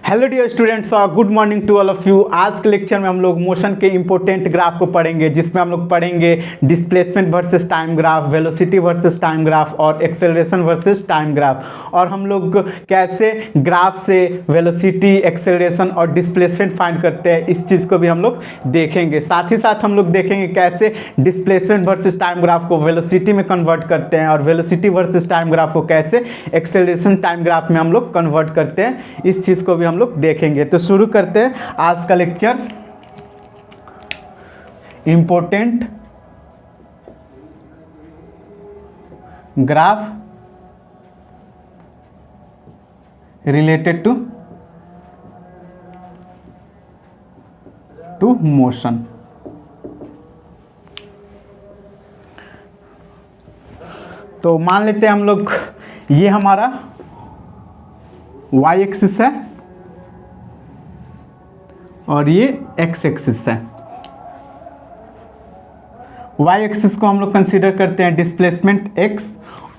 Hello dear students, good morning to all of you. आज के lecture में हम लोग मोशन के इंपॉर्टेंट ग्राफ को पढ़ेंगे, जिसमें हम लोग पढ़ेंगे displacement versus time graph, velocity versus time graph और एक्सेलरेशन वर्सेस टाइम ग्राफ। और हम लोग कैसे ग्राफ से वेलोसिटी, एक्सेलरेशन और डिस्प्लेसमेंट फाइंड करते हैं, इस चीज़ को भी हम लोग देखेंगे। साथ ही साथ हम लोग देखेंगे कैसे डिस्प्लेसमेंट वर्सेस टाइम ग्राफ को वेलोसिटी में कन्वर्ट करते हैं और वेलोसिटी वर्सेस टाइम ग्राफ को कैसे एक्सेलरेशन टाइम ग्राफ में हम लोग कन्वर्ट करते हैं, इस चीज़ को भी हम लोग देखेंगे। तो शुरू करते हैं आज का lecture. Important graph related to motion. तो मान लेते हैं हम लोग, ये हमारा y एक्सिस है और ये x एक्सिस है। y एक्सिस को हम लोग कंसीडर करते हैं डिस्प्लेसमेंट x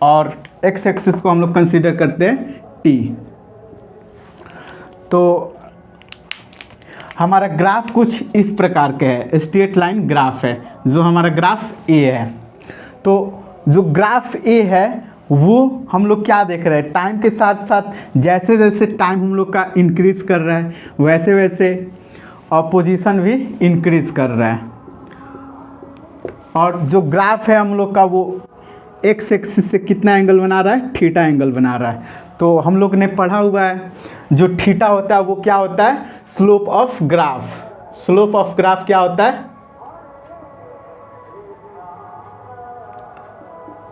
और x एक्सिस को हम लोग कंसीडर करते हैं t। तो हमारा ग्राफ कुछ इस प्रकार का है, स्ट्रेट लाइन ग्राफ है, जो हमारा ग्राफ A है। तो जो ग्राफ A है वो हम लोग क्या देख रहे हैं, टाइम के साथ साथ जैसे जैसे टाइम हम लोग का इंक्रीज कर रहा है वैसे वैसे पोजीशन भी इंक्रीज कर रहा है। और जो ग्राफ है हम लोग का वो एक्स एक्सिस से कितना एंगल बना रहा है, थीटा एंगल बना रहा है। तो हम लोग ने पढ़ा हुआ है जो थीटा होता है वो क्या होता है, slope of graph. Slope of graph क्या होता है,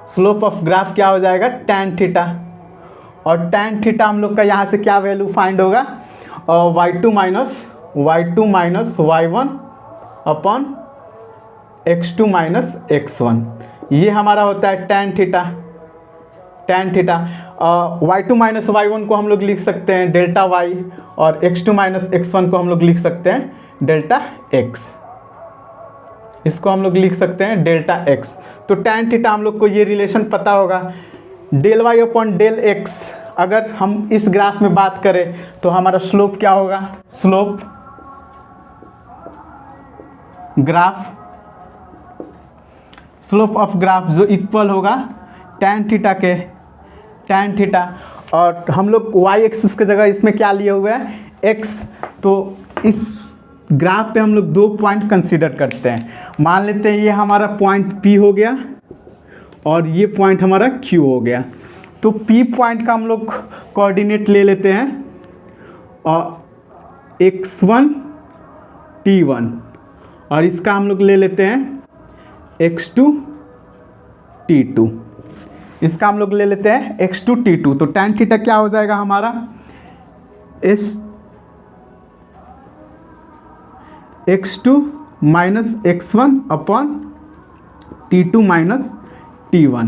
स्लोप ऑफ ग्राफ क्या हो जाएगा, tan थीटा। और tan थीटा हम लोग का यहाँ से क्या वैल्यू फाइंड होगा, y2 minus y1 upon x2 minus x1। ये हमारा होता है tan theta. tan theta y2 minus y1 को हम लोग लिख सकते हैं डेल्टा y और x2 माइनस x1 को हम लोग लिख सकते हैं डेल्टा x। इसको हम लोग लिख सकते हैं डेल्टा x। तो tan थीटा हम लोग को ये रिलेशन पता होगा, del y upon del x। अगर हम इस ग्राफ में बात करें तो हमारा स्लोप क्या होगा, slope graph, slope of graph जो इक्वल होगा tan थीटा के, tan थीटा। और हम लोग y एक्सिस की जगह इसमें क्या लिए हुए हैं, x। तो इस ग्राफ पे हम लोग दो पॉइंट कंसीडर करते हैं। मान लेते हैं ये हमारा पॉइंट P हो गया और ये पॉइंट हमारा Q हो गया। तो P पॉइंट का हम लोग कोऑर्डिनेट ले लेते हैं और x1 t1 और इसका हम लोग ले लेते हैं x2 t2। इसका हम लोग ले लेते हैं x2 t2। तो tan थीटा क्या हो जाएगा हमारा, x2 minus x1 upon t2 minus t1।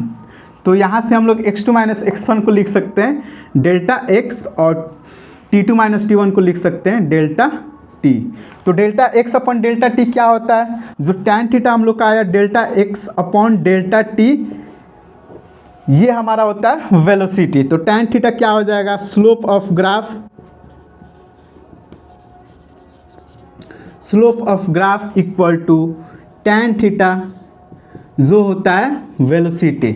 तो यहाँ से हम लोग x2 माइनस x1 को लिख सकते हैं डेल्टा x और t2 माइनस t1 को लिख सकते हैं डेल्टा t। तो delta x upon delta t क्या होता है, जो tan थीटा हम लोग का आया delta x upon delta t, ये हमारा होता है वेलोसिटी। तो tan थीटा क्या हो जाएगा, slope of graph, slope of graph equal to tan theta जो होता है वेलोसिटी।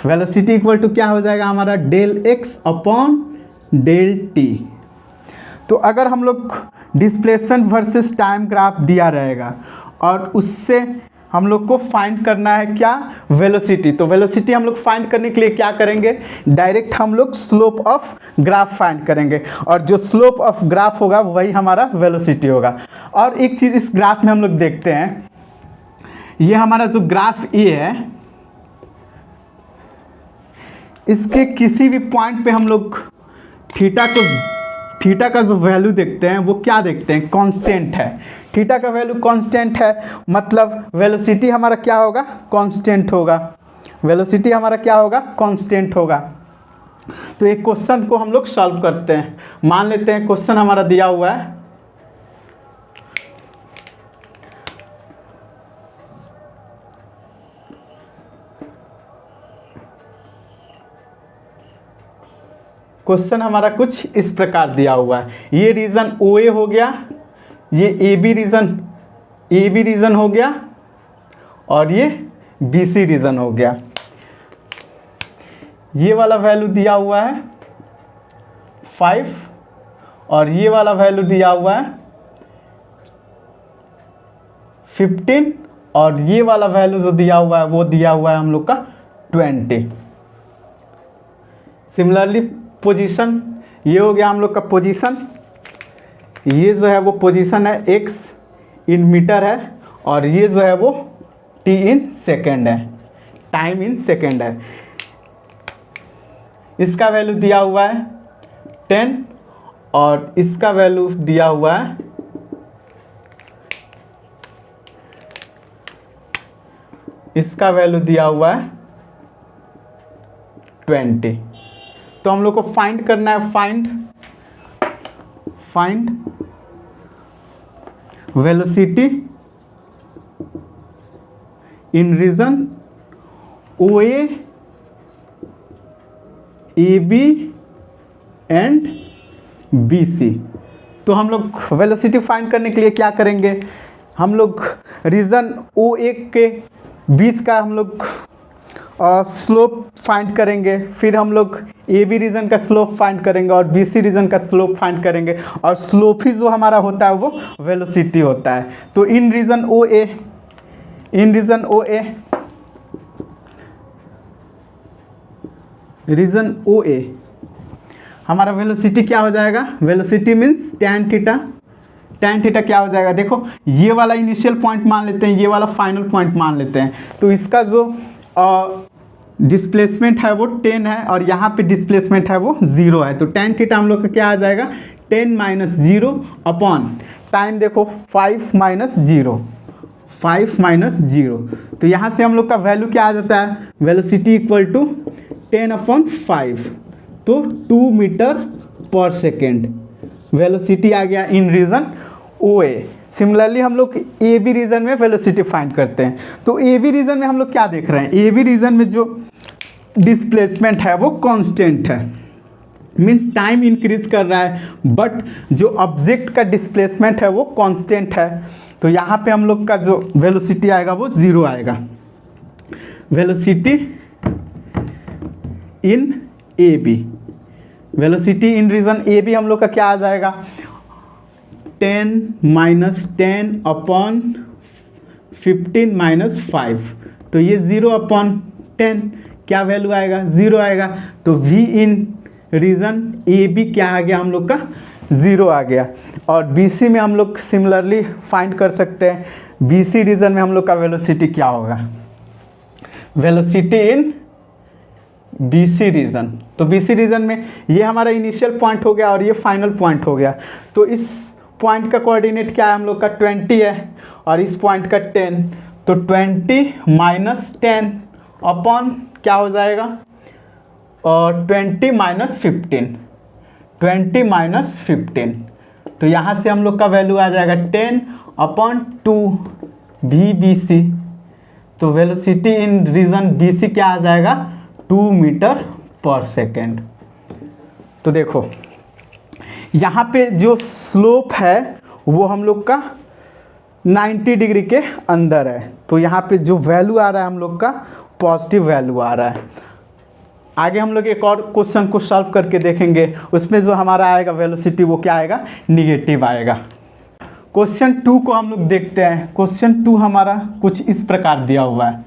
वेलोसिटी इक्वल टू क्या हो जाएगा हमारा, del x upon del t। तो अगर हम लोग डिस्प्लेसमेंट वर्सेस टाइम ग्राफ दिया रहेगा और उससे हम लोग को फाइंड करना है क्या, वेलोसिटी। तो वेलोसिटी हम लोग फाइंड करने के लिए क्या करेंगे, डायरेक्ट हम लोग स्लोप ऑफ ग्राफ फाइंड करेंगे और जो स्लोप ऑफ ग्राफ होगा वही हमारा वेलोसिटी होगा। और एक चीज़ इस ग्राफ में हम लोग देखते हैं, ये हमारा जो ग्राफ A है, इसके किसी भी पॉइंट पे हम लोग थीटा का जो वैल्यू देखते हैं वो क्या देखते हैं, कांस्टेंट है। थीटा का वैल्यू कांस्टेंट है, मतलब वेलोसिटी हमारा क्या होगा, कांस्टेंट होगा। वेलोसिटी हमारा क्या होगा, कांस्टेंट होगा। तो एक क्वेश्चन को हम लोग सॉल्व करते हैं। मान लेते हैं क्वेश्चन हमारा दिया हुआ है, क्वेश्चन हमारा कुछ इस प्रकार दिया हुआ है, ये रीजन ओ ए हो गया, ये ए बी रीजन हो गया और ये बी सी रीजन हो गया। ये वाला वैल्यू दिया हुआ है 5 और ये वाला वैल्यू दिया हुआ है 15 और ये वाला वैल्यू जो दिया हुआ है वो दिया हुआ है हम लोग का 20। सिमिलरली पोजीशन, ये हो गया हम लोग का पोजीशन, ये जो है वो पोजीशन है x इन मीटर है और ये जो है वो t इन सेकेंड है, टाइम इन सेकेंड है। इसका वैल्यू दिया हुआ है 10 और इसका वैल्यू दिया हुआ है इसका वैल्यू दिया हुआ है 20। तो हम लोग को फाइंड करना है, find velocity in region O A B and B C. तो हम लोग वेलोसिटी फाइंड करने के लिए क्या करेंगे, हम लोग रीजन ओ ए के बीच का हम लोग स्लोप फाइंड करेंगे, फिर हम लोग ए बी रीजन का स्लोप फाइंड करेंगे और बी सी रीजन का स्लोप फाइंड करेंगे और स्लोप ही जो हमारा होता है वो वेलोसिटी होता है। तो इन रीजन ओ ए हमारा वेलोसिटी क्या हो जाएगा, वेलोसिटी मीन्स tan थीटा क्या हो जाएगा, देखो ये वाला इनिशियल पॉइंट मान लेते हैं, ये वाला फाइनल पॉइंट मान लेते हैं। तो इसका जो डिस्प्लेसमेंट है वो 10 है और यहाँ पे डिस्प्लेसमेंट है वो 0 है। तो tan थीटा हम लोग का क्या आ जाएगा 10 - 0 अपॉन टाइम, देखो 5 - 0। तो यहाँ से हम लोग का वैल्यू क्या आ जाता है, वेलोसिटी इक्वल टू 10/5, तो 2 मीटर पर सेकेंड वेलोसिटी आ गया इन रीजन ओ ए। सिमिलरली हम लोग ए बी रीजन में वेलोसिटी फाइंड करते हैं। तो ए बी रीजन में हम लोग क्या देख रहे हैं, ए बी रीजन में जो डिस्प्लेसमेंट है वो कांस्टेंट है, मीन्स टाइम इंक्रीज कर रहा है, बट जो ऑब्जेक्ट का डिस्प्लेसमेंट है वो कांस्टेंट है। तो यहाँ पे हम लोग का जो वेलोसिटी आएगा वो 0 आएगा। Velocity in A B, velocity in region A B हम लोग का क्या आ जाएगा 10 - 10 अपॉन 15 - 5। तो ये 0/10 क्या वैल्यू आएगा 0 आएगा। तो v in region A B क्या आ गया हम लोग का 0 आ गया। और बी सी में हम लोग सिमिलरली फाइंड कर सकते हैं, बी सी रीजन में हम लोग का वेलोसिटी क्या होगा, velocity in B C region. तो बी सी रीजन में ये हमारा इनिशियल पॉइंट हो गया और ये फाइनल पॉइंट हो गया। तो इस पॉइंट का कोऑर्डिनेट क्या है हम लोग का 20 है और इस पॉइंट का 10। तो 20 - 10 अपॉन क्या हो जाएगा और 20 - 15, 20 - 15। तो यहाँ से हम लोग का वैल्यू आ जाएगा 10/2 वी बी सी। तो velocity in region B C क्या आ जाएगा 2 मीटर पर सेकेंड। तो देखो यहाँ पे जो स्लोप है वो हम लोग का 90 डिग्री के अंदर है। तो यहाँ पे जो वैल्यू आ रहा है हम लोग का पॉजिटिव वैल्यू आ रहा है। आगे हम लोग एक और क्वेश्चन को सॉल्व करके देखेंगे, उसमें जो हमारा आएगा वेलोसिटी वो क्या आएगा निगेटिव आएगा। क्वेश्चन 2 को हम लोग देखते हैं। क्वेश्चन 2 हमारा कुछ इस प्रकार दिया हुआ है।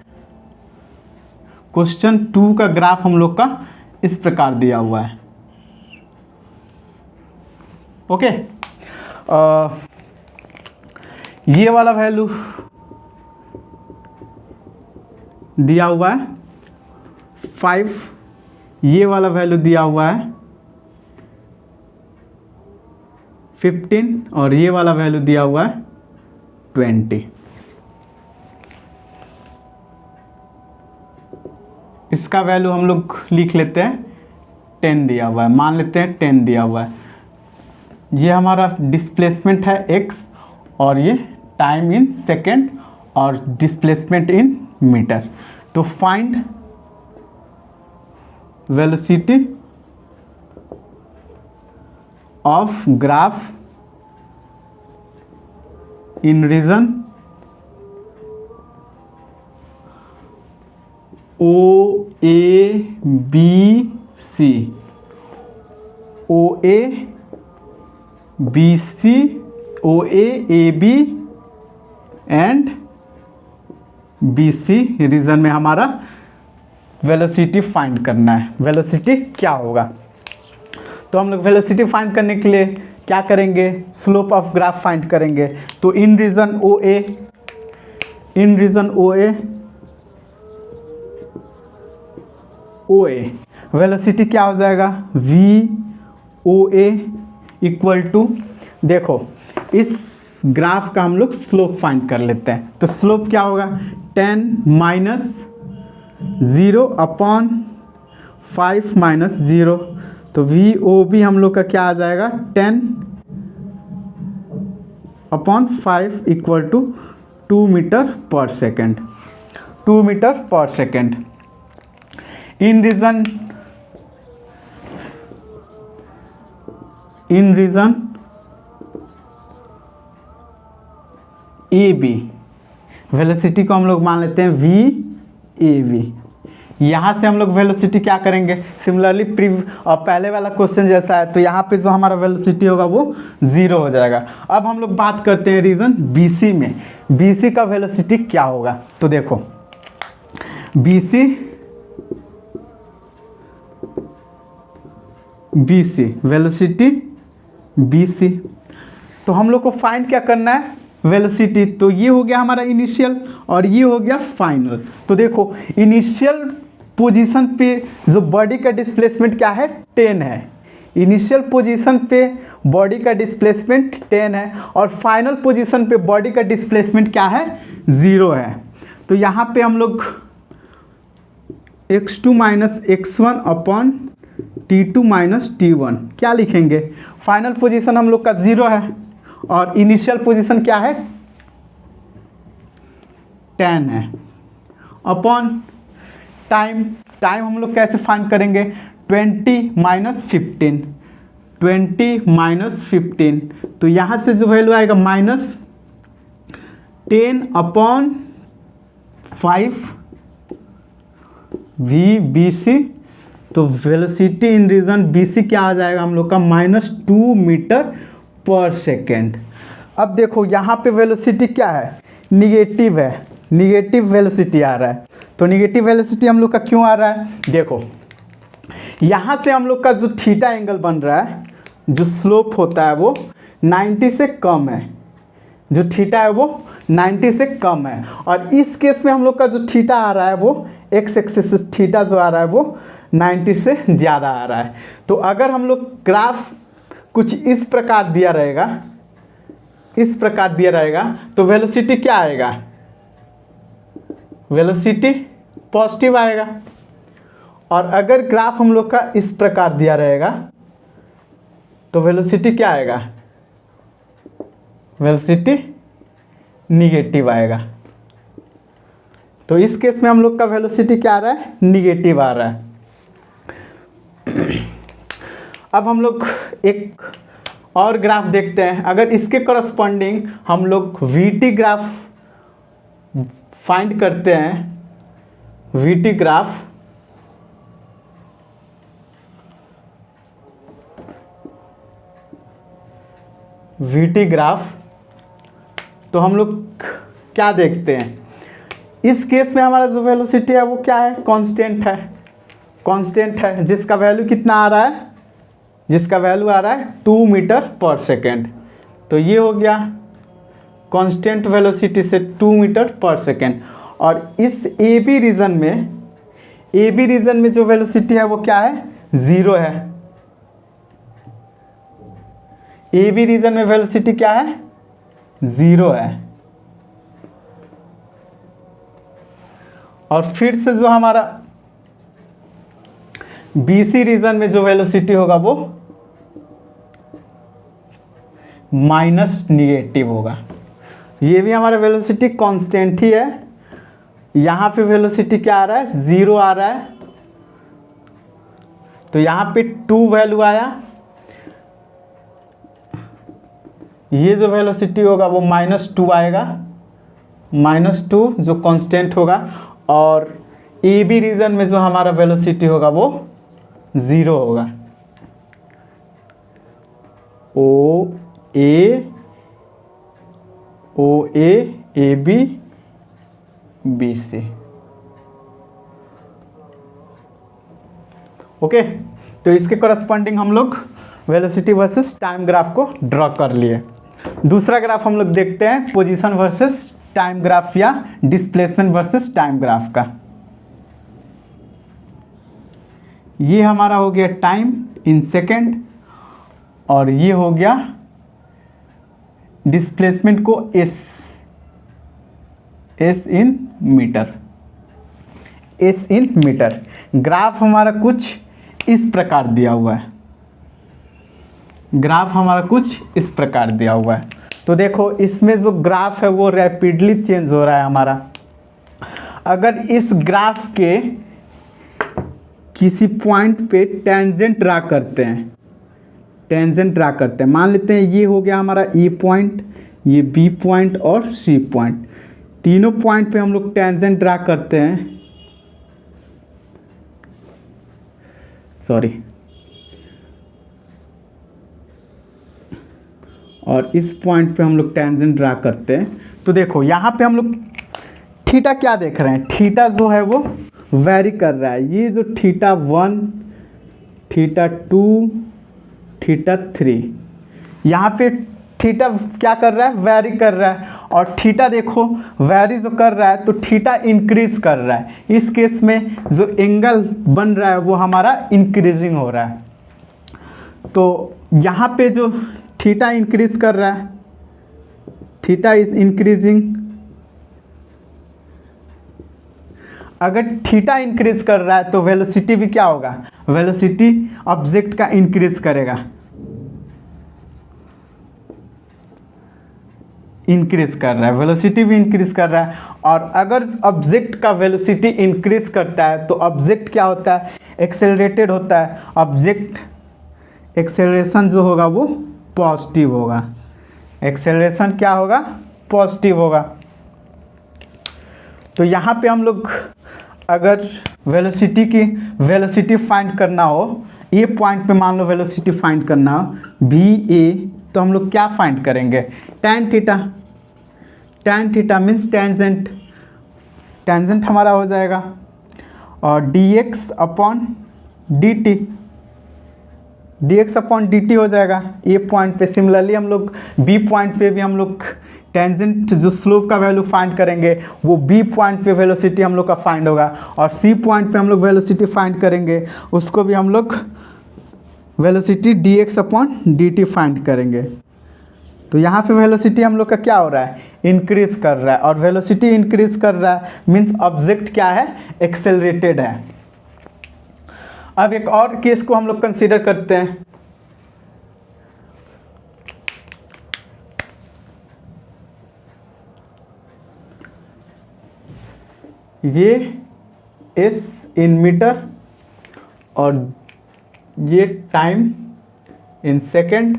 क्वेश्चन 2 का ग्राफ हम लोग का इस प्रकार दिया हुआ है। ओके, ये वाला वैल्यू दिया हुआ है 5, ये वाला वैल्यू दिया हुआ है 15 और ये वाला वैल्यू दिया हुआ है 20। इसका वैल्यू हम लोग लिख लेते हैं 10 दिया हुआ है, मान लेते हैं 10 दिया हुआ है। ये हमारा डिस्प्लेसमेंट है x और ये टाइम इन सेकेंड और डिस्प्लेसमेंट इन मीटर। तो find velocity of graph in region O A B C, O A B C, O A B and B C region में हमारा वेलोसिटी फाइंड करना है। Velocity क्या होगा, तो हम लोग वेलोसिटी फाइंड करने के लिए क्या करेंगे, स्लोप ऑफ ग्राफ फाइंड करेंगे। तो in region O A, in region O A, O A velocity क्या हो जाएगा, V O A equal to, देखो इस ग्राफ का हम लोग स्लोप फाइंड कर लेते हैं। तो स्लोप क्या होगा, 10 माइनस 0 अपॉन 5 माइनस 0। तो वी ओ बी हम लोग का क्या आ जाएगा, 10 upon 5 equal to 2 metre per second, 2 metre per second. In region, in region A B velocity को हम लोग मान लेते हैं वी ए वी। यहाँ से हम लोग वेलोसिटी क्या करेंगे, सिमिलरली पहले वाला क्वेश्चन जैसा है, तो यहाँ पे जो हमारा वेलोसिटी होगा वो 0 हो जाएगा। अब हम लोग बात करते हैं रीजन बी सी में, बी सी का वेलोसिटी क्या होगा। तो देखो B C, B C velocity B C, तो हम लोग को फाइंड क्या करना है, वेलोसिटी। तो ये हो गया हमारा इनिशियल और ये हो गया फाइनल। तो देखो इनिशियल पोजीशन पे जो बॉडी का डिस्प्लेसमेंट क्या है, 10 है। इनिशियल पोजीशन पे बॉडी का डिस्प्लेसमेंट 10 है और फाइनल पोजीशन पे बॉडी का डिस्प्लेसमेंट क्या है, 0 है। तो यहाँ पे हम लोग x2 minus x1 upon t2 minus t1 क्या लिखेंगे, फाइनल पोजीशन हम लोग का 0 है और इनिशियल पोजीशन क्या है, 10 है, अपॉन टाइम। टाइम हम लोग कैसे फाइंड करेंगे, 20 माइनस 15, 20 माइनस 15। तो यहाँ से जो वैल्यू आएगा minus 10 upon 5 V B C. तो velocity in region B C क्या आ जाएगा हम लोग का, -2 मीटर पर सेकेंड। अब देखो यहाँ पे वेलोसिटी क्या है, निगेटिव है, निगेटिव वेलोसिटी आ रहा है। तो निगेटिव वेलोसिटी हम लोग का क्यों आ रहा है, देखो यहाँ से हम लोग का जो थीटा एंगल बन रहा है, जो स्लोप होता है वो 90 से कम है, जो थीटा है वो 90 से कम है। और इस केस में हम लोग का जो थीटा आ रहा है वो एक्स एक्सिस थीटा जो आ रहा है वो 90 से ज़्यादा आ रहा है। तो अगर हम लोग ग्राफ कुछ इस प्रकार दिया रहेगा, इस प्रकार दिया रहेगा, तो वेलोसिटी क्या आएगा, वेलोसिटी पॉजिटिव आएगा। और अगर ग्राफ हम लोग का इस प्रकार दिया रहेगा तो वेलोसिटी क्या आएगा, वेलोसिटी निगेटिव आएगा। तो इस केस में हम लोग का वेलोसिटी क्या आ रहा है, निगेटिव आ रहा है। अब हम लोग एक और ग्राफ देखते हैं। अगर इसके करस्पॉन्डिंग हम लोग वीटी ग्राफ फाइंड करते हैं, वीटी ग्राफ, वीटी ग्राफ, तो हम लोग क्या देखते हैं, इस केस में हमारा जो वेलोसिटी है वो क्या है, कांस्टेंट है, कांस्टेंट है, जिसका वैल्यू कितना आ रहा है, जिसका वैल्यू आ रहा है 2 मीटर पर सेकेंड। तो ये हो गया कांस्टेंट वेलोसिटी से 2 मीटर पर सेकेंड। और इस ए बी रीजन में, ए बी रीजन में जो वेलोसिटी है वो क्या है, 0 है। ए बी रीजन में वेलोसिटी क्या है, 0 है। और फिर से जो हमारा बी सी रीजन में जो वेलोसिटी होगा वो माइनस निगेटिव होगा। ये भी हमारा वेलोसिटी कांस्टेंट ही है। यहाँ पे वेलोसिटी क्या आ रहा है, 0 आ रहा है। तो यहाँ पे 2 वैल्यू आया ये जो वेलोसिटी होगा वो -2 आएगा, -2 जो कांस्टेंट होगा, और ए बी रीजन में जो हमारा वेलोसिटी होगा वो 0 होगा। O A A B B C. Okay, तो इसके करस्पॉन्डिंग हम लोग वेलोसिटी वर्सेस टाइम ग्राफ को ड्रॉ कर लिए। दूसरा ग्राफ हम लोग देखते हैं पोजीशन वर्सेस टाइम ग्राफ या डिस्प्लेसमेंट वर्सेस टाइम ग्राफ का। ये हमारा हो गया टाइम इन सेकेंड, और ये हो गया डिस्प्लेसमेंट को S in metre, S in metre. Graph हमारा कुछ इस प्रकार दिया हुआ है, ग्राफ हमारा कुछ इस प्रकार दिया हुआ है। तो देखो इसमें जो ग्राफ है वो रैपिडली चेंज हो रहा है हमारा। अगर इस ग्राफ के किसी पॉइंट पे टेंजेंट ड्रा करते हैं, टेंजेंट ड्रा करते हैं, मान लेते हैं ये हो गया हमारा ए पॉइंट, ये बी पॉइंट और सी पॉइंट, तीनों पॉइंट पे हम लोग टेंजेंट ड्रा करते हैं, सॉरी, और इस पॉइंट पे हम लोग टेंजेंट ड्रा करते हैं। तो देखो यहाँ पे हम लोग थीटा क्या देख रहे हैं, थीटा जो है वो वेरी कर रहा है। ये जो θ1, θ2, θ3, यहाँ पे थीटा क्या कर रहा है, वेरी कर रहा है। और थीटा देखो वेरी जो कर रहा है तो थीटा इंक्रीज कर रहा है। इस केस में जो एंगल बन रहा है वो हमारा इंक्रीजिंग हो रहा है। तो यहाँ पे जो थीटा इंक्रीज कर रहा है, थीटा इज इंक्रीजिंग। अगर थीटा इंक्रीज कर रहा है तो वेलोसिटी भी क्या होगा, वेलोसिटी ऑब्जेक्ट का इंक्रीज करेगा, इंक्रीज कर रहा है, वेलोसिटी भी इंक्रीज कर रहा है। और अगर ऑब्जेक्ट का वेलोसिटी इंक्रीज करता है तो ऑब्जेक्ट क्या होता है, एक्सेलरेटेड होता है। ऑब्जेक्ट एक्सेलरेशन जो होगा वो पॉजिटिव होगा, एक्सेलरेशन क्या होगा, पॉजिटिव होगा। तो यहाँ पे हम लोग अगर वेलोसिटी फाइंड करना हो, ये पॉइंट पे मान लो वेलोसिटी फाइंड करना हो भी ए, तो हम लोग क्या फाइंड करेंगे, tan theta. tan theta means tangent, tangent हमारा हो जाएगा, और dx upon dt, dx upon dt हो जाएगा ए पॉइंट पे। सिमिलरली हम लोग बी पॉइंट पे भी हम लोग टेंजेंट जो स्लोप का वैल्यू फाइंड करेंगे वो बी पॉइंट पे वेलोसिटी हम लोग का फाइंड होगा, और सी पॉइंट पे हम लोग वेलोसिटी फाइंड करेंगे, उसको भी हम लोग velocity dx upon dt find करेंगे। तो यहाँ पे वेलोसिटी हम लोग का क्या हो रहा है, इंक्रीज कर रहा है, और वेलोसिटी इंक्रीज कर रहा है मीन्स ऑब्जेक्ट क्या है, एक्सेलरेटेड है। अब एक और केस को हम लोग कंसीडर करते हैं। ये एस इन मीटर और ये टाइम इन सेकेंड।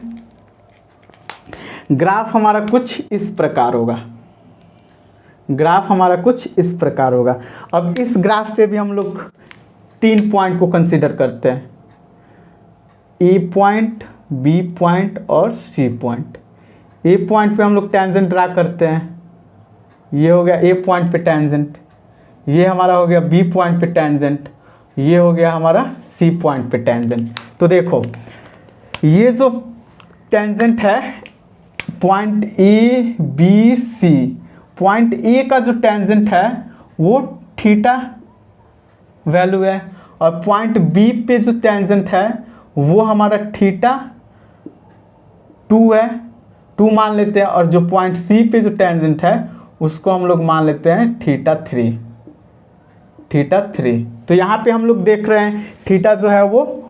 ग्राफ हमारा कुछ इस प्रकार होगा, ग्राफ हमारा कुछ इस प्रकार होगा। अब इस ग्राफ पे भी हम लोग 3 पॉइंट को कंसीडर करते हैं, ए पॉइंट, बी पॉइंट और सी पॉइंट। ए पॉइंट पे हम लोग टेंजेंट ड्रा करते हैं, ये हो गया ए पॉइंट पे टेंजेंट, ये हमारा हो गया बी पॉइंट पे टेंजेंट, ये हो गया हमारा सी पॉइंट पे टेंजेंट। तो देखो ये जो टेंजेंट है point A B C, point A का जो टेंजेंट है वो थीटा वैल्यू है, और पॉइंट बी पे जो टेंजेंट है वो हमारा थीटा 2 है, 2 मान लेते हैं। और जो पॉइंट सी पे जो टेंजेंट है उसको हम लोग मान लेते हैं थीटा 3, थीटा 3। तो यहाँ पे हम लोग देख रहे हैं थीटा जो है वो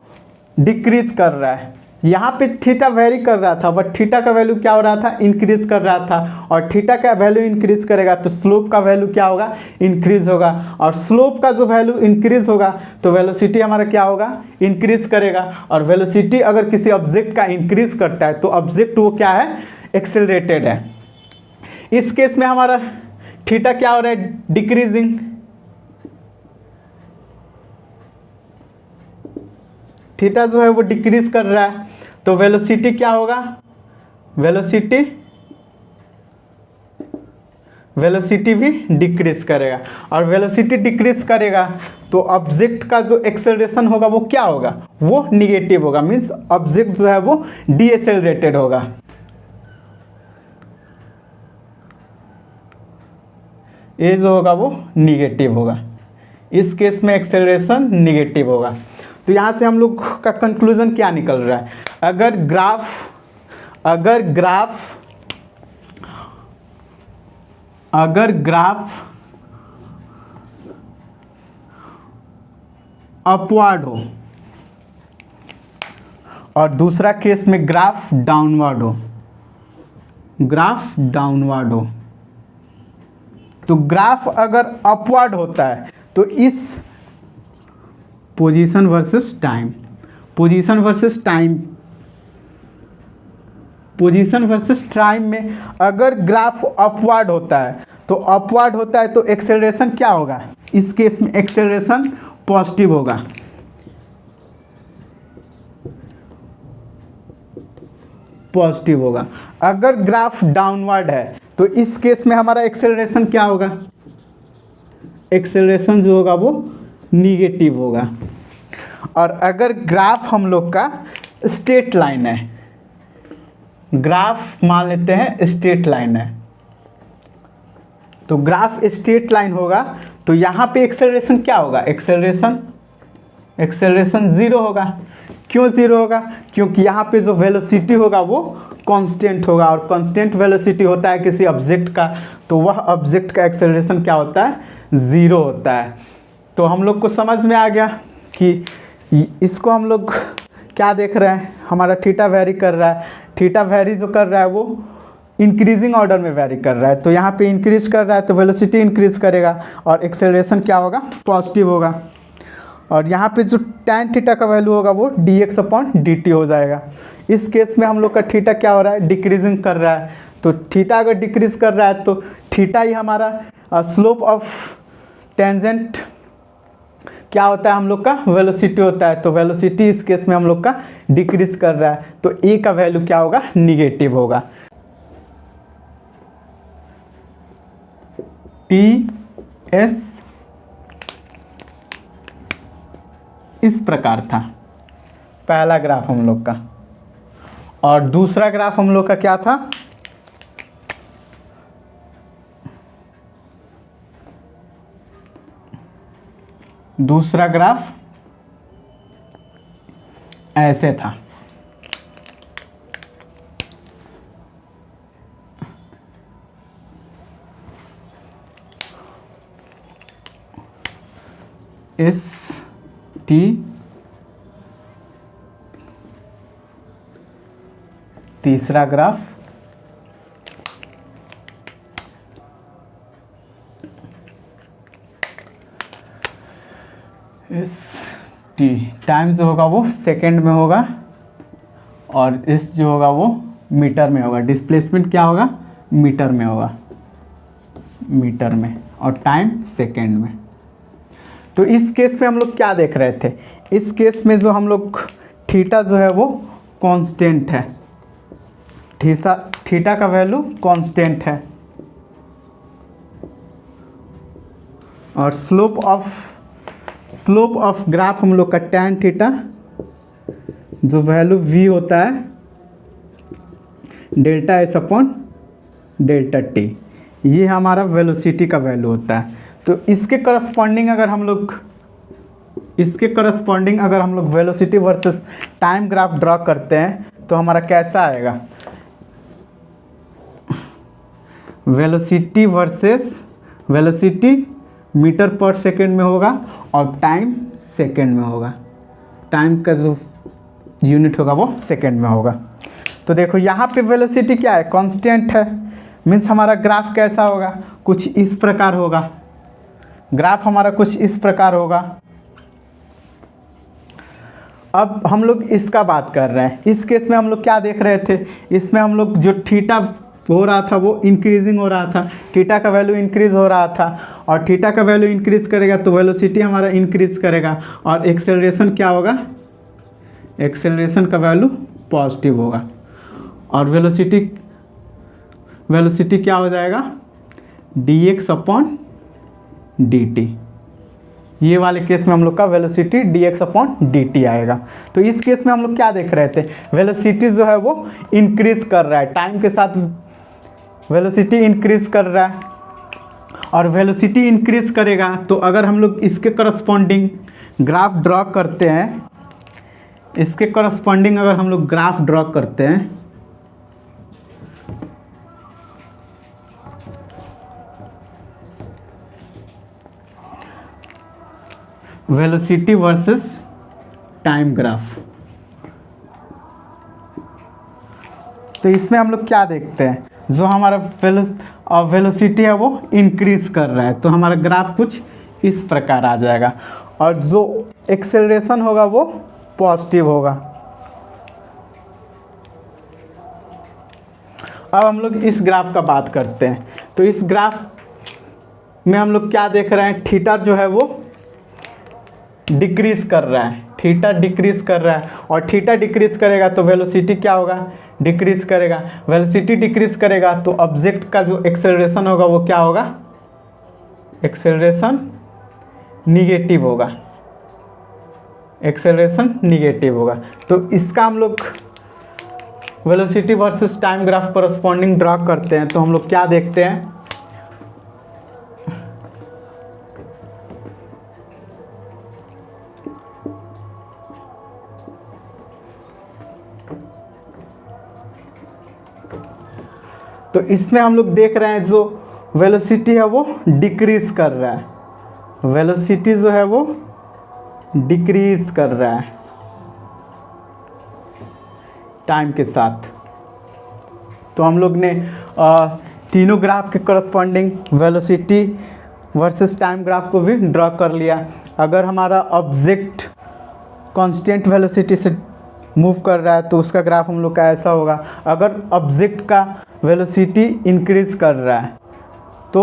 डिक्रीज कर रहा है, यहाँ पे थीटा वेरी कर रहा था बट थीटा का वैल्यू क्या हो रहा था, इंक्रीज कर रहा था। और थीटा का वैल्यू इंक्रीज करेगा तो स्लोप का वैल्यू क्या होगा, इंक्रीज होगा। और स्लोप का जो वैल्यू इंक्रीज होगा तो वेलोसिटी हमारा क्या होगा, इंक्रीज करेगा। और वेलोसिटी अगर किसी ऑब्जेक्ट का इंक्रीज करता है तो ऑब्जेक्ट वो क्या है, एक्सेलरेटेड है। इस केस में हमारा थीटा क्या हो रहा है, डिक्रीजिंग। थीटा जो है वो डिक्रीज कर रहा है, तो वेलोसिटी क्या होगा, वेलोसिटी भी डिक्रीज करेगा। और वेलोसिटी डिक्रीज करेगा तो ऑब्जेक्ट का जो एक्सेलरेशन होगा वो क्या होगा, वो निगेटिव होगा। मीन्स ऑब्जेक्ट जो है वो डीएसेलरेटेड होगा। ये जो होगा वो निगेटिव होगा। इस केस में एक्सेलरेशन निगेटिव होगा। तो यहाँ से हम लोग का कंक्लूजन क्या निकल रहा है, अगर ग्राफ अपवर्ड हो और दूसरा केस में ग्राफ डाउनवर्ड हो, तो ग्राफ अगर अपवर्ड होता है तो इस पोजीशन वर्सेस टाइम में अगर ग्राफ अपवर्ड होता है तो एक्सेलरेशन क्या होगा, इस केस में एक्सेलरेशन पॉजिटिव होगा। अगर ग्राफ डाउनवर्ड है तो इस केस में हमारा एक्सेलरेशन क्या होगा, एक्सेलरेशन जो होगा वो निगेटिव होगा। और अगर ग्राफ हम लोग का स्ट्रेट लाइन है, ग्राफ मान लेते हैं स्ट्रेट लाइन है, तो ग्राफ स्ट्रेट लाइन होगा तो यहाँ पे एक्सेलरेशन क्या होगा, एक्सेलरेशन ज़ीरो होगा। क्यों ज़ीरो होगा, क्योंकि यहाँ पे जो वेलोसिटी होगा वो कांस्टेंट होगा, और कांस्टेंट वेलोसिटी होता है किसी ऑब्जेक्ट का, तो वह ऑब्जेक्ट का एक्सेलरेशन क्या होता है, ज़ीरो होता है। तो हम लोग को समझ में आ गया कि इसको हम लोग क्या देख रहे हैं, हमारा थीटा वेरी कर रहा है, थीटा वेरी जो कर रहा है वो इंक्रीजिंग ऑर्डर में वेरी कर रहा है। तो यहाँ पे इंक्रीज कर रहा है तो वेलोसिटी इंक्रीज करेगा और एक्सेलरेशन क्या होगा, पॉजिटिव होगा। और यहाँ पे जो tan थीटा का वैल्यू होगा वो dx/dt हो जाएगा। इस केस में हम लोग का थीटा क्या हो रहा है, डिक्रीजिंग कर रहा है। तो थीटा अगर डिक्रीज कर रहा है तो थीटा ही हमारा स्लोप ऑफ टेंजेंट क्या होता है, हम लोग का वेलोसिटी होता है। तो वेलोसिटी इस केस में हम लोग का डिक्रीज कर रहा है, तो ए का वैल्यू क्या होगा, निगेटिव होगा। TS इस प्रकार था पहला ग्राफ हम लोग का, और दूसरा ग्राफ हम लोग का क्या था, दूसरा ग्राफ ऐसे था। ST तीसरा ग्राफ ST टाइम जो होगा वो सेकेंड में होगा और इस जो होगा वो मीटर में होगा। डिस्प्लेसमेंट क्या होगा, मीटर में होगा, मीटर में, और टाइम सेकेंड में। तो इस केस में हम लोग क्या देख रहे थे, इस केस में जो हम लोग थीटा जो है वो कांस्टेंट है, थीटा का वैल्यू कांस्टेंट है, और स्लोप ऑफ ग्राफ हम लोग का tan थीटा जो वैल्यू v होता है ΔS/ΔT, ये हमारा वेलोसिटी का वैल्यू होता है। तो इसके करस्पॉन्डिंग अगर हम लोग velocity versus time graph draw करते हैं तो हमारा कैसा आएगा, वेलोसिटी मीटर पर सेकेंड में होगा और टाइम सेकेंड में होगा, टाइम का जो यूनिट होगा वो सेकेंड में होगा। तो देखो यहाँ पे वेलोसिटी क्या है, कांस्टेंट है, मीन्स हमारा ग्राफ कैसा होगा, कुछ इस प्रकार होगा, ग्राफ हमारा कुछ इस प्रकार होगा। अब हम लोग इसका बात कर रहे हैं। इस केस में हम लोग क्या देख रहे थे, इसमें हम लोग जो थीटा हो रहा था वो इंक्रीजिंग हो रहा था, थीटा का वैल्यू इंक्रीज हो रहा था, और थीटा का वैल्यू इंक्रीज करेगा तो वेलोसिटी हमारा इंक्रीज करेगा, और एक्सेलरेशन क्या होगा, एक्सेलरेशन का वैल्यू पॉजिटिव होगा, और वेलोसिटी क्या हो जाएगा, dx/dt। ये वाले केस में हम लोग का वेलोसिटी dx/dt आएगा। तो इस केस में हम लोग क्या देख रहे थे, वेलोसिटी जो है वो इंक्रीज कर रहा है, टाइम के साथ वेलोसिटी इंक्रीज कर रहा है, और वेलोसिटी इंक्रीज करेगा तो अगर हम लोग इसके करस्पॉन्डिंग ग्राफ ड्रॉ करते हैं, इसके करस्पॉन्डिंग अगर हम लोग ग्राफ ड्रॉ करते हैं, वेलोसिटी वर्सेस टाइम ग्राफ, तो इसमें हम लोग क्या देखते हैं, जो हमारा वेलोसिटी है वो इंक्रीज कर रहा है तो हमारा ग्राफ कुछ इस प्रकार आ जाएगा, और जो एक्सेलरेशन होगा वो पॉजिटिव होगा। अब हम लोग इस ग्राफ का बात करते हैं। तो इस ग्राफ में हम लोग क्या देख रहे हैं, थीटा जो है वो डिक्रीज कर रहा है, थीटा डिक्रीज कर रहा है, और थीटा डिक्रीज करेगा तो वेलोसिटी क्या होगा, डिक्रीज करेगा। वेलोसिटी डिक्रीज करेगा तो ऑब्जेक्ट का जो एक्सेलरेशन होगा वो क्या होगा, एक्सेलरेशन निगेटिव होगा, एक्सेलरेशन निगेटिव होगा। तो इसका हम लोग velocity versus time graph corresponding draw करते हैं, तो हम लोग क्या देखते हैं, तो इसमें हम लोग देख रहे हैं जो वेलोसिटी है वो डिक्रीज कर रहा है, वेलोसिटी जो है वो डिक्रीज कर रहा है टाइम के साथ। तो हम लोग ने तीनों ग्राफ के corresponding velocity versus time graph को भी ड्रॉ कर लिया। अगर हमारा ऑब्जेक्ट कांस्टेंट वेलोसिटी से मूव कर रहा है तो उसका ग्राफ हम लोग का ऐसा होगा। अगर ऑब्जेक्ट का वेलोसिटी इंक्रीज कर रहा है तो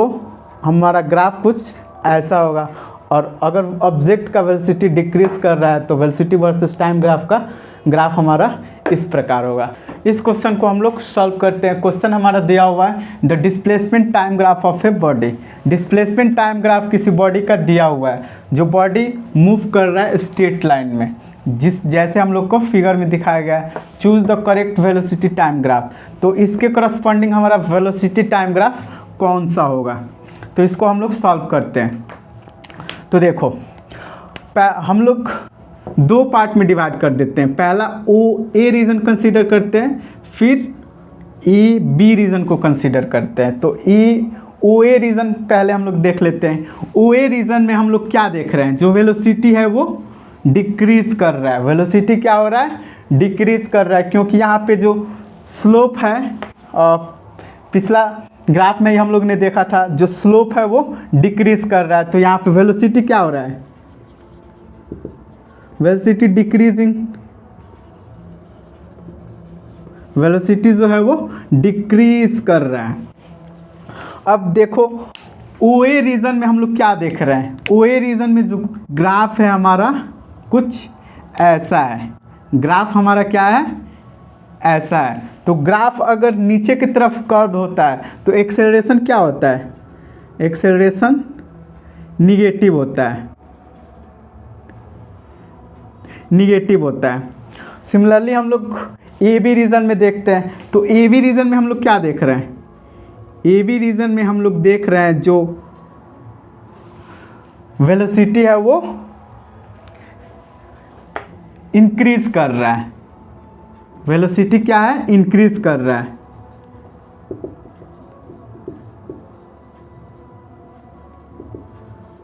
हमारा ग्राफ कुछ ऐसा होगा, और अगर ऑब्जेक्ट का वेलोसिटी डिक्रीज कर रहा है तो वेलोसिटी वर्सेस टाइम ग्राफ का ग्राफ हमारा इस प्रकार होगा। इस क्वेश्चन को हम लोग सॉल्व करते हैं। क्वेश्चन हमारा दिया हुआ है the displacement time graph of a body. Displacement time graph किसी बॉडी का दिया हुआ है जो बॉडी मूव कर रहा है स्ट्रेट लाइन में, जिस जैसे हम लोग को फिगर में दिखाया गया है। Choose the correct velocity time graph. तो इसके करस्पॉन्डिंग हमारा वेलोसिटी टाइम ग्राफ कौन सा होगा, तो इसको हम लोग सॉल्व करते हैं। तो देखो हम लोग दो पार्ट में डिवाइड कर देते हैं। पहला ओ ए रीजन कंसीडर करते हैं, फिर ई बी रीजन को कंसीडर करते हैं। तो ई ओ ए रीजन पहले हम लोग देख लेते हैं। ओ ए रीजन में हम लोग क्या देख रहे हैं, जो वेलोसिटी है वो डिक्रीज कर रहा है। वेलोसिटी क्या हो रहा है, डिक्रीज कर रहा है, क्योंकि यहाँ पे जो स्लोप है पिछला ग्राफ में ही हम लोग ने देखा था, जो स्लोप है वो डिक्रीज कर रहा है। तो यहाँ पे वेलोसिटी क्या हो रहा है, वेलोसिटी डिक्रीजिंग, वेलोसिटी जो है वो डिक्रीज कर रहा है। अब देखो ओ ए रीजन में हम लोग क्या देख रहे हैं, ओ ए रीजन में जो ग्राफ है हमारा कुछ ऐसा है। ग्राफ हमारा क्या है, ऐसा है। तो ग्राफ अगर नीचे की तरफ कर्व होता है तो एक्सेलरेशन क्या होता है, एक्सेलरेशन निगेटिव होता है, निगेटिव होता है। सिमिलरली हम लोग ए बी रीजन में देखते हैं। तो ए बी रीजन में हम लोग क्या देख रहे हैं, ए बी रीजन में हम लोग देख रहे हैं जो वेलोसिटी है वो इंक्रीज कर रहा है। वेलोसिटी क्या है, इंक्रीज कर रहा है।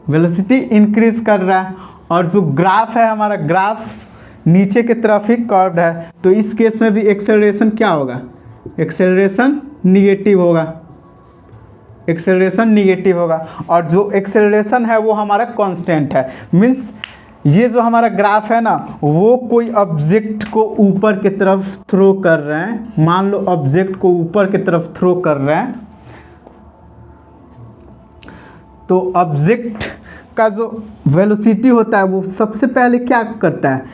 वेलोसिटी इंक्रीज कर रहा है, और जो ग्राफ है हमारा, ग्राफ नीचे की तरफ ही कर्व्ड है। तो इस केस में भी एक्सेलरेशन क्या होगा, एक्सेलरेशन निगेटिव होगा, एक्सेलरेशन निगेटिव होगा। और जो एक्सेलरेशन है वो हमारा कांस्टेंट है। मीन्स ये जो हमारा ग्राफ है ना, वो कोई ऑब्जेक्ट को ऊपर की तरफ थ्रो कर रहे हैं। मान लो ऑब्जेक्ट को ऊपर की तरफ थ्रो कर रहे हैं, तो ऑब्जेक्ट का जो वेलोसिटी होता है वो सबसे पहले क्या करता है,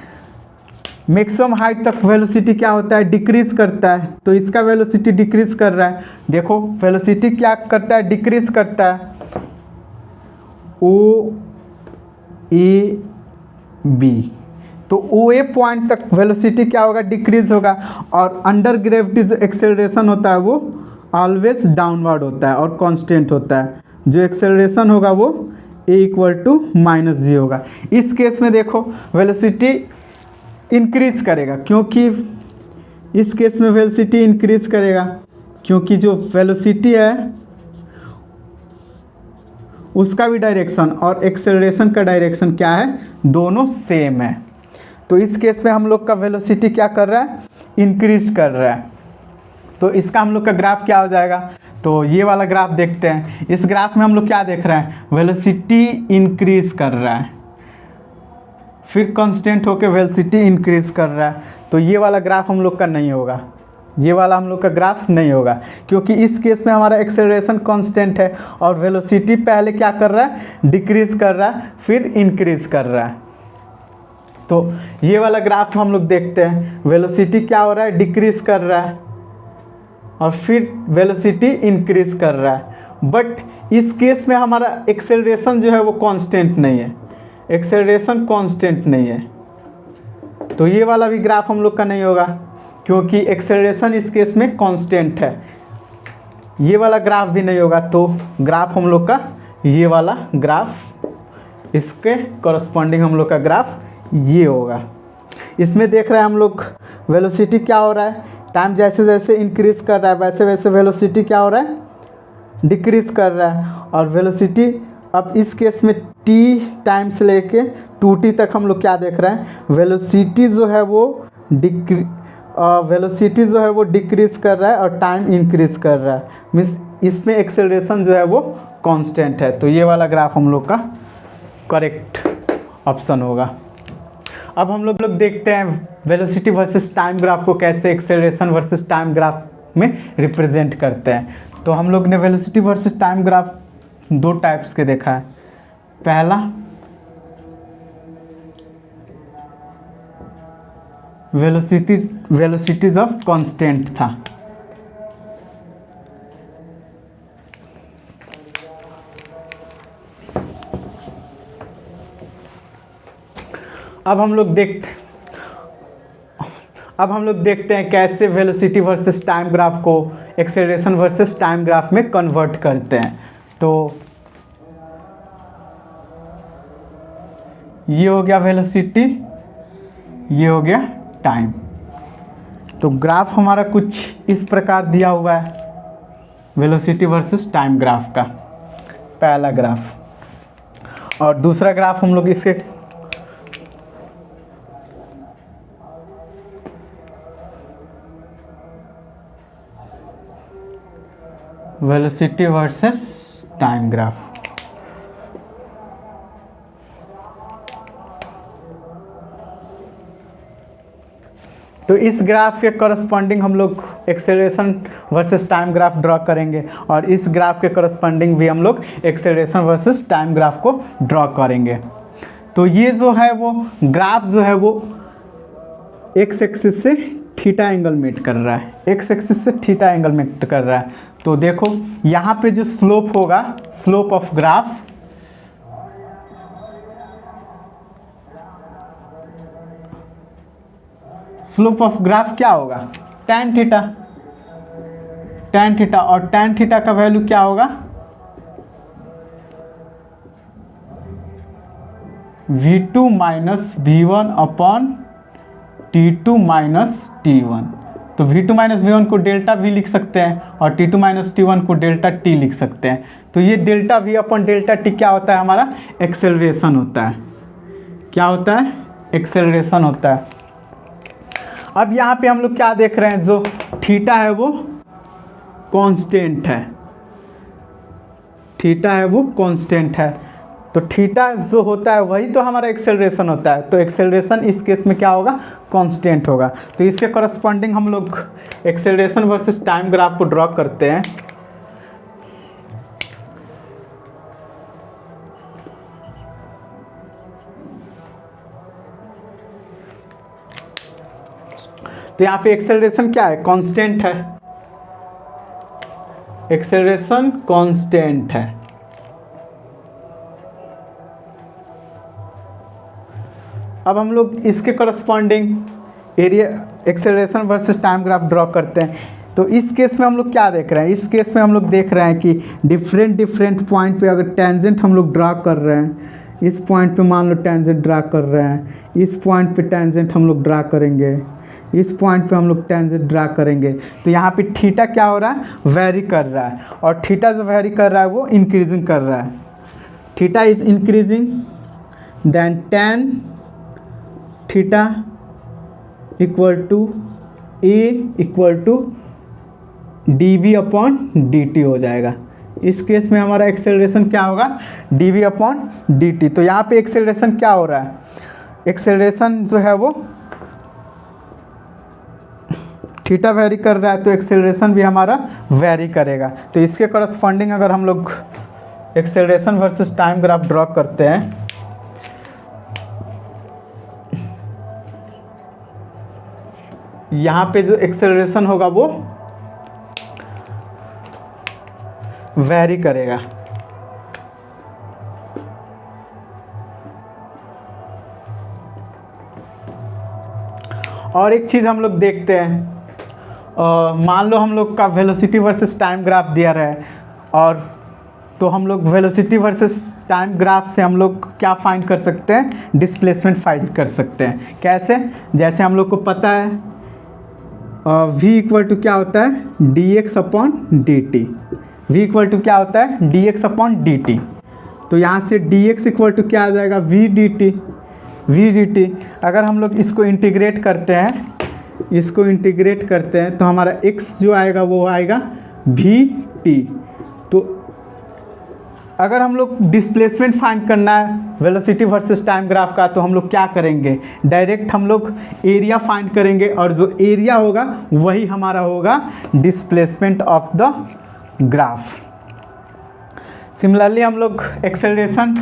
मैक्सिमम हाइट तक वेलोसिटी क्या होता है, डिक्रीज करता है। तो इसका वेलोसिटी डिक्रीज कर रहा है। देखो वेलोसिटी क्या करता है, डिक्रीज करता है। ओ ए बी, तो ओ ए पॉइंट तक वेलोसिटी क्या होगा, डिक्रीज होगा। और अंडर ग्रेविटी जो एक्सेलरेशन होता है वो ऑलवेज डाउनवर्ड होता है और कांस्टेंट होता है। जो एक्सेलरेशन होगा वो ए इक्वल टू माइनस जी होगा। इस केस में देखो वेलोसिटी इंक्रीज करेगा, क्योंकि इस केस में वेलोसिटी इंक्रीज करेगा क्योंकि जो वेलोसिटी है उसका भी डायरेक्शन और एक्सेलरेशन का डायरेक्शन क्या है, दोनों सेम है। तो इस केस में हम लोग का वेलोसिटी क्या कर रहा है, इंक्रीज कर रहा है। तो इसका हम लोग का ग्राफ क्या हो जाएगा, तो ये वाला ग्राफ देखते हैं। इस ग्राफ में हम लोग क्या देख रहे हैं, वेलोसिटी इंक्रीज कर रहा है, फिर कांस्टेंट होकर वेलोसिटी इंक्रीज कर रहा है। तो ये वाला ग्राफ हम लोग का नहीं होगा, ये वाला हम लोग का ग्राफ नहीं होगा, क्योंकि इस केस में हमारा एक्सेलरेशन कांस्टेंट है और वेलोसिटी पहले क्या कर रहा है, डिक्रीज कर रहा है, फिर इंक्रीज कर रहा है। तो ये वाला ग्राफ हम लोग देखते हैं, वेलोसिटी क्या हो रहा है, डिक्रीज कर रहा है और फिर वेलोसिटी इंक्रीज कर रहा है। बट इस केस में हमारा एक्सेलरेशन जो है वो कांस्टेंट नहीं है, एक्सेलरेशन कांस्टेंट नहीं है। तो ये वाला भी ग्राफ हम लोग का नहीं होगा, क्योंकि एक्सेलरेशन इस केस में कांस्टेंट है। ये वाला ग्राफ भी नहीं होगा। तो ग्राफ हम लोग का ये वाला ग्राफ, इसके कॉरस्पॉन्डिंग हम लोग का ग्राफ ये होगा। इसमें देख रहे हैं हम लोग वेलोसिटी क्या हो रहा है, टाइम जैसे जैसे इंक्रीज कर रहा है वैसे वैसे वेलोसिटी क्या हो रहा है, डिक्रीज कर रहा है। और वेलोसिटी अब इस केस में t टाइम से लेके 2t तक हम लोग क्या देख रहे हैं, वेलोसिटी जो है वो डिक्रीज कर रहा है और टाइम इंक्रीज कर रहा है। मीन्स इसमें एक्सेलरेशन जो है वो कांस्टेंट है। तो ये वाला ग्राफ हम लोग का करेक्ट ऑप्शन होगा। अब हम लोग देखते हैं वेलोसिटी वर्सेस टाइम ग्राफ को कैसे एक्सेलरेशन वर्सेस टाइम ग्राफ में रिप्रेजेंट करते हैं। तो हम लोग ने वेलोसिटी वर्सेस टाइम ग्राफ दो टाइप्स के देखा है। पहला वेलोसिटीज ऑफ कांस्टेंट था। अब हम लोग देखते हैं कैसे वेलोसिटी वर्सेस टाइम ग्राफ को एक्सेलरेशन वर्सेस टाइम ग्राफ में कन्वर्ट करते हैं। तो ये हो गया वेलोसिटी, ये हो गया टाइम। तो ग्राफ हमारा कुछ इस प्रकार दिया हुआ है, वेलोसिटी वर्सेस टाइम ग्राफ का पहला ग्राफ। और दूसरा ग्राफ हम लोग इसके वेलोसिटी वर्सेस टाइम ग्राफ। तो इस ग्राफ के कॉरस्पॉन्डिंग हम लोग acceleration versus time graph draw करेंगे और इस ग्राफ के कॉरस्पॉन्डिंग भी हम लोग एक्सेलरेशन वर्सेस टाइम ग्राफ को ड्रॉ करेंगे। तो ये जो है वो ग्राफ जो है वो एक्स एक्सिस से थीटा एंगल मेट कर रहा है, एक्स एक्सिस से थीटा एंगल मेट कर रहा है। तो देखो यहाँ पे जो स्लोप होगा, slope of graph, slope of graph क्या होगा, tan थीटा, tan थीटा। और tan थीटा का वैल्यू क्या होगा, v2 minus v1 upon t2 minus t1। तो v2 माइनस v1 को डेल्टा v लिख सकते हैं और t2 माइनस t1 को डेल्टा t लिख सकते हैं। तो ये delta v upon delta t क्या होता है, हमारा एक्सेलरेशन होता है। क्या होता है, एक्सेलरेशन होता है। अब यहाँ पे हम लोग क्या देख रहे हैं, जो थीटा है वो कांस्टेंट है, थीटा है वो कांस्टेंट है। तो थीटा जो होता है वही तो हमारा एक्सेलरेशन होता है, तो एक्सेलरेशन इस केस में क्या होगा, कांस्टेंट होगा। तो इसके करस्पॉन्डिंग हम लोग एक्सेलरेशन वर्सेस टाइम ग्राफ को ड्रॉ करते हैं। तो यहाँ पे एक्सेलरेशन क्या है, कांस्टेंट है, एक्सेलरेशन कांस्टेंट है। अब हम लोग इसके corresponding area acceleration versus time graph draw करते हैं। तो इस केस में हम लोग क्या देख रहे हैं, इस केस में हम लोग देख रहे हैं कि डिफरेंट पॉइंट पे अगर टेंजेंट हम लोग ड्रा कर रहे हैं, इस पॉइंट पे मान लो टेंजेंट ड्रा कर रहे हैं, इस पॉइंट पे टेंजेंट हम लोग ड्रा करेंगे, इस पॉइंट पे हम लोग टेंजेंट ड्रा करेंगे। तो यहाँ पे थीटा क्या हो रहा है, वेरी कर रहा है, और थीटा जो वेरी कर रहा है वो इंक्रीजिंग कर रहा है। Theta is increasing then tan theta equal to A equal to D V upon D T हो जाएगा। इस केस में हमारा एक्सेलरेशन क्या होगा, D V upon D T. तो यहाँ पे एक्सेलरेशन क्या हो रहा है, एक्सेलरेशन जो है वो थीटा वेरी कर रहा है, तो एक्सेलरेशन भी हमारा वेरी करेगा। तो इसके करस्पॉन्डिंग अगर हम लोग acceleration versus time graph draw करते हैं, यहाँ पे जो एक्सेलरेशन होगा वो वेरी करेगा। और एक चीज़ हम लोग देखते हैं, मान लो हम लोग का वेलोसिटी वर्सेस टाइम ग्राफ दिया रहा है, और तो हम लोग वेलोसिटी वर्सेस टाइम ग्राफ से हम लोग क्या फाइंड कर सकते हैं, डिस्प्लेसमेंट फाइंड कर सकते हैं। कैसे, जैसे हम लोग को पता है v इक्वल टू क्या होता है, D X upon D T. v equal to क्या होता है, D X upon D T. तो यहाँ से डी एक्स इक्वल टू क्या आ जाएगा, v D T. v D T अगर हम लोग इसको इंटीग्रेट करते हैं, इसको इंटीग्रेट करते हैं तो हमारा x जो आएगा वो आएगा v t। तो अगर हम लोग डिस्प्लेसमेंट फाइंड करना है वेलोसिटी वर्सेस टाइम ग्राफ का, तो हम लोग क्या करेंगे, डायरेक्ट हम लोग एरिया फाइंड करेंगे, और जो एरिया होगा वही हमारा होगा displacement of the graph. Similarly हम लोग एक्सेलरेशन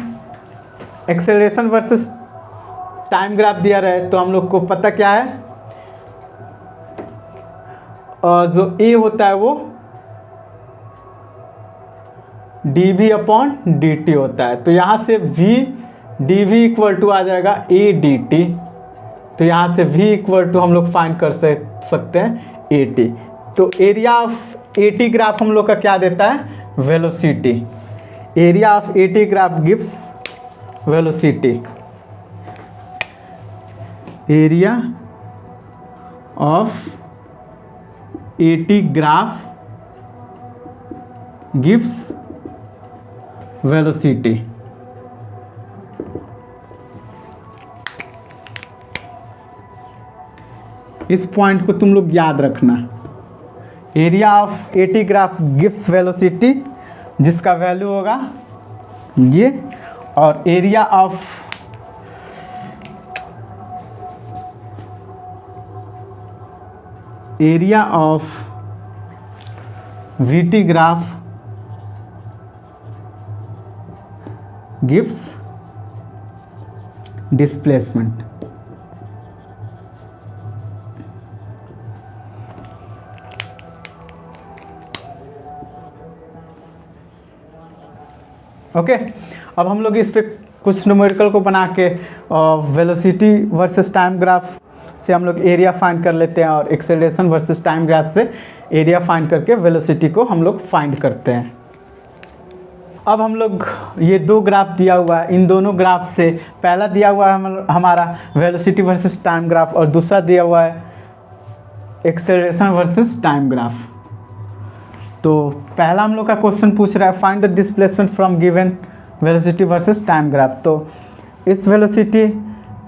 वर्सेस टाइम ग्राफ दिया रहे, तो हम लोग को पता क्या है, जो a होता है वो D V upon D T होता है। तो यहाँ से v D V equal to आ जाएगा a डी टी। तो यहाँ से v इक्वल टू हम लोग फाइंड कर सकते हैं ए टी। तो area of A T graph हम लोग का क्या देता है, velocity. Area of A T graph gives velocity. Area of A T graph gives velocity. इस पॉइंट को तुम लोग याद रखना, area of A T graph gives velocity, जिसका वैल्यू होगा ये, और area of we T graph gives displacement. Okay, अब हम लोग इस पे कुछ न्यूमेरिकल को बना के वेलोसिटी वर्सेस टाइम ग्राफ से हम लोग एरिया फाइंड कर लेते हैं, और एक्सेलरेशन वर्सेस टाइम ग्राफ से एरिया फाइंड करके वेलोसिटी को हम लोग फाइंड करते हैं। अब हम लोग ये दो ग्राफ दिया हुआ है, इन दोनों ग्राफ से पहला दिया हुआ है हमारा वेलोसिटी वर्सेस टाइम ग्राफ, और दूसरा दिया हुआ है एक्सेलरेशन वर्सेस टाइम ग्राफ। तो पहला हम लोग का क्वेश्चन पूछ रहा है find the displacement from given velocity versus time graph. तो इस वेलोसिटी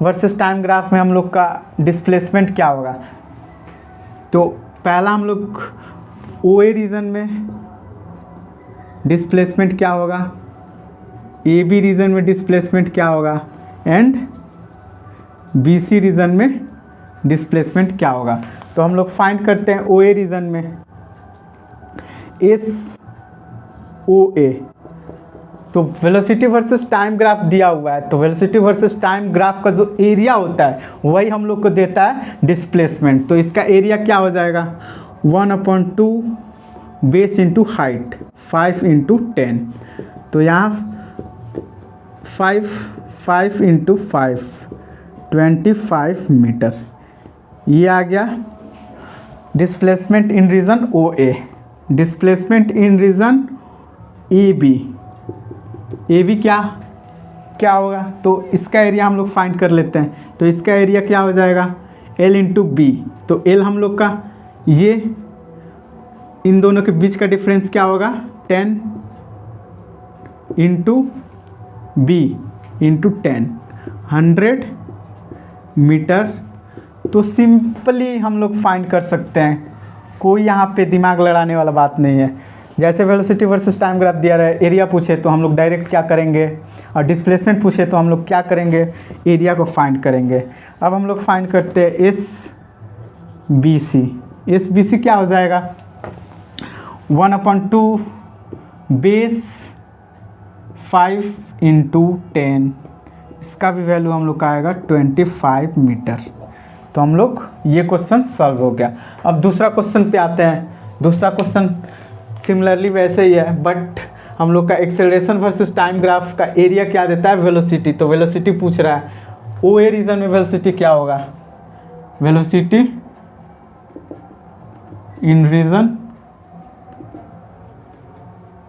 वर्सेस टाइम ग्राफ में हम लोग का डिस्प्लेसमेंट क्या होगा। तो पहला हम लोग ओ ए रीजन में डिस्प्लेसमेंट क्या होगा, ए बी रीजन में डिस्प्लेसमेंट क्या होगा एंड बी सी रीजन में डिस्प्लेसमेंट क्या होगा। तो हम लोग फाइंड करते हैं ओ ए रीजन में एस ओ ए। तो वेलोसिटी वर्सेस टाइम ग्राफ दिया हुआ है, तो वेलोसिटी वर्सेस टाइम ग्राफ का जो एरिया होता है वही हम लोग को देता है डिस्प्लेसमेंट। तो इसका एरिया क्या हो जाएगा 1/2 बेस इंटू हाइट 5 इंटू 10। तो यहाँ 5 इंटू 5 25 मीटर ये आ गया displacement in region O A. Displacement in region A B क्या होगा, तो इसका एरिया हम लोग फाइंड कर लेते हैं। तो इसका एरिया क्या हो जाएगा L इंटू बी। तो L हम लोग का ये इन दोनों के बीच का डिफरेंस क्या होगा 10 इंटू बी इंटू 10 100 मीटर। तो सिंपली हम लोग फाइंड कर सकते हैं, कोई यहाँ पे दिमाग लड़ाने वाला बात नहीं है। जैसे वेलोसिटी वर्सेस टाइम ग्राफ दिया रहा है, एरिया पूछे तो हम लोग डायरेक्ट क्या करेंगे, और डिस्प्लेसमेंट पूछे तो हम लोग क्या करेंगे, एरिया को फाइंड करेंगे। अब हम लोग फाइंड करते हैं एस बी सी क्या हो जाएगा 1/2 बेस 5 इंटू 10। इसका भी वैल्यू हम लोग का आएगा 25 मीटर। तो हम लोग ये क्वेश्चन सॉल्व हो गया। अब दूसरा क्वेश्चन पे आते हैं। दूसरा क्वेश्चन सिमिलरली वैसे ही है, बट हम लोग का एक्सेलरेशन वर्सेस टाइम ग्राफ का एरिया क्या देता है वेलोसिटी। तो वेलोसिटी पूछ रहा है ओ ए रीजन में वेलोसिटी क्या होगा, velocity in region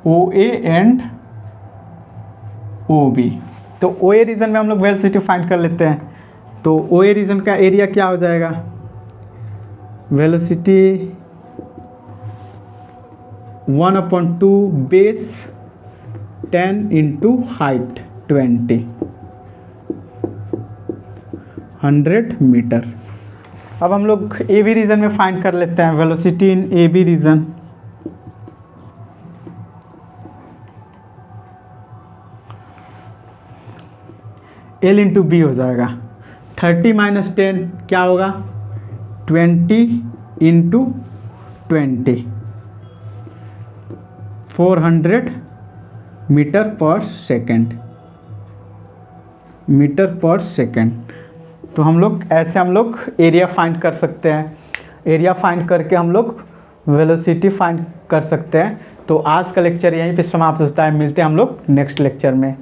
O A and O B. तो ओ ए रीजन में हम लोग वेलोसिटी फाइंड कर लेते हैं। तो ओ ए रीजन का एरिया क्या हो जाएगा velocity 1/2 base 10 into height 20 100 metre. अब हम लोग ए बी रीजन में फाइंड कर लेते हैं velocity in A B region. L into B हो जाएगा 30 माइनस 10 क्या होगा 20 इंटू 20 400 मीटर पर सेकेंड। तो हम लोग ऐसे हम लोग एरिया फाइंड कर सकते हैं। एरिया फाइंड करके हम लोग वेलोसिटी फाइंड कर सकते हैं। तो आज का लेक्चर यहीं पे समाप्त होता है। मिलते हैं हम लोग नेक्स्ट लेक्चर में।